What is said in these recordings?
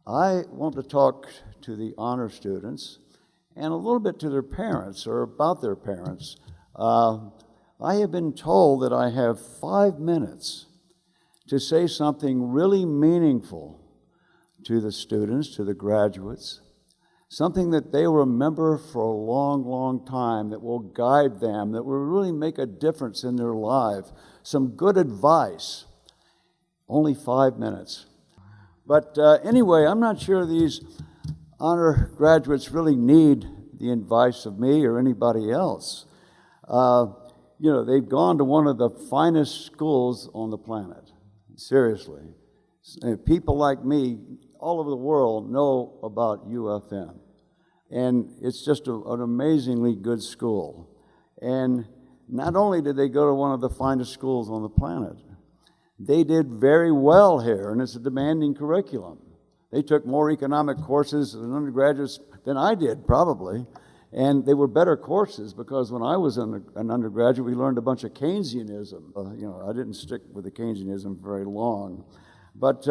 I want to talk to the honor students and a little bit to their parents or about their parents. I have been told that I have 5 minutes to say something really meaningful to the students, to the graduates, something that they will remember for a long, long time, that will guide them, that will really make a difference in their life, some good advice. Only 5 minutes. But anyway, I'm not sure these honor graduates really need the advice of me or anybody else. They've gone to one of the finest schools on the planet. Seriously. People like me all over the world know about UFM. And it's just an amazingly good school. And not only did they go to one of the finest schools on the planet, they did very well here, and it's a demanding curriculum. They took more economic courses as undergraduates than I did, probably. And they were better courses because when I was an undergraduate, we learned a bunch of Keynesianism. I didn't stick with the Keynesianism very long. But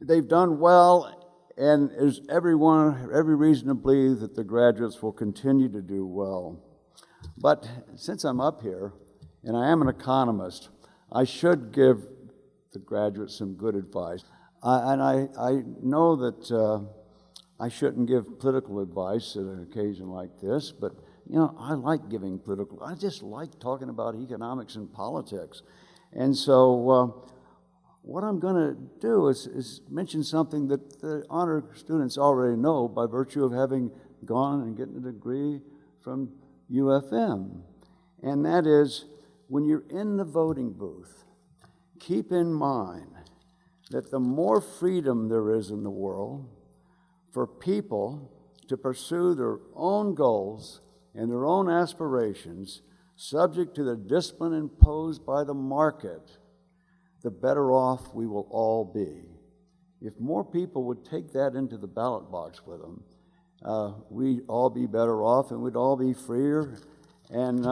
they've done well, and there's every reason to believe that the graduates will continue to do well. But since I'm up here, and I am an economist, I should give the graduates some good advice. I know that I shouldn't give political advice at an occasion like this, but I like giving political. I just like talking about economics and politics. And so what I'm going to do is mention something that the honor students already know by virtue of having gone and getting a degree from UFM. And that is, when you're in the voting booth, keep in mind that the more freedom there is in the world for people to pursue their own goals and their own aspirations, subject to the discipline imposed by the market, the better off we will all be. If more people would take that into the ballot box with them, we'd all be better off, and we'd all be freer and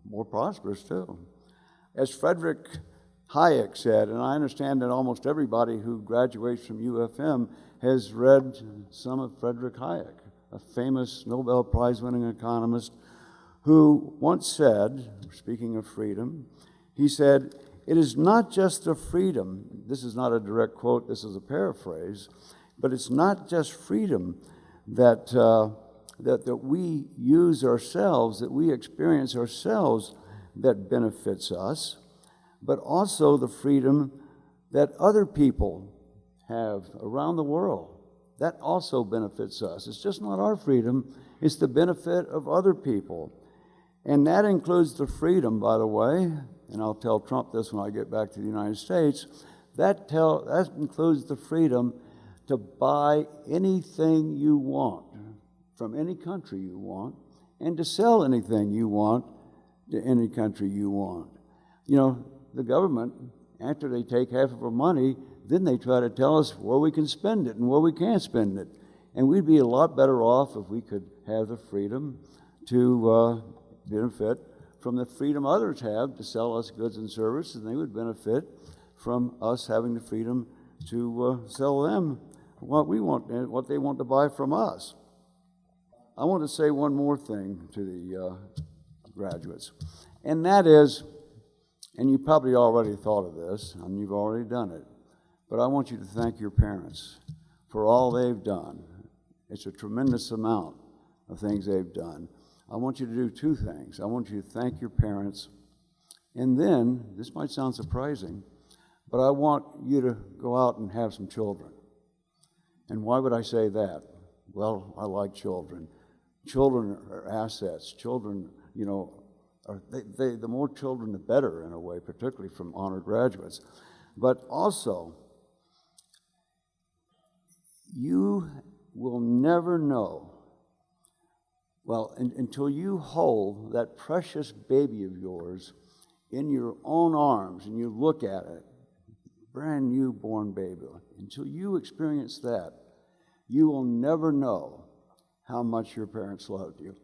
more prosperous too. As Frederic Hayek said, and I understand that almost everybody who graduates from UFM has read some of Frederic Hayek, a famous Nobel Prize-winning economist, who once said, speaking of freedom, he said, "It is not just the freedom," this is not a direct quote, this is a paraphrase, but it's not just freedom that we use ourselves, that we experience ourselves, that benefits us, but also the freedom that other people have around the world. That also benefits us. It's just not our freedom, it's the benefit of other people. And that includes the freedom, by the way, and I'll tell Trump this when I get back to the United States, that includes the freedom to buy anything you want from any country you want, and to sell anything you want to any country you want. The government, after they take half of our money, then they try to tell us where we can spend it and where we can't spend it. And we'd be a lot better off if we could have the freedom to benefit from the freedom others have to sell us goods and services, and they would benefit from us having the freedom to sell them what we want and what they want to buy from us. I want to say one more thing to the graduates, and that is, and you probably already thought of this, and you've already done it, but I want you to thank your parents for all they've done. It's a tremendous amount of things they've done. I want you to do two things. I want you to thank your parents, and then, this might sound surprising, but I want you to go out and have some children. And why would I say that? Well, I like children. Children are assets. Children, the more children, the better in a way, particularly from honor graduates. But also, you will never know, until you hold that precious baby of yours in your own arms and you look at it, brand new born baby, until you experience that, you will never know how much your parents loved you.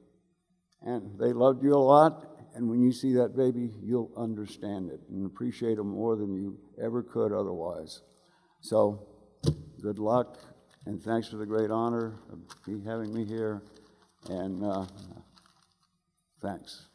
And they loved you a lot, and when you see that baby, you'll understand it and appreciate them more than you ever could otherwise. So good luck, and thanks for the great honor of having me here, and thanks.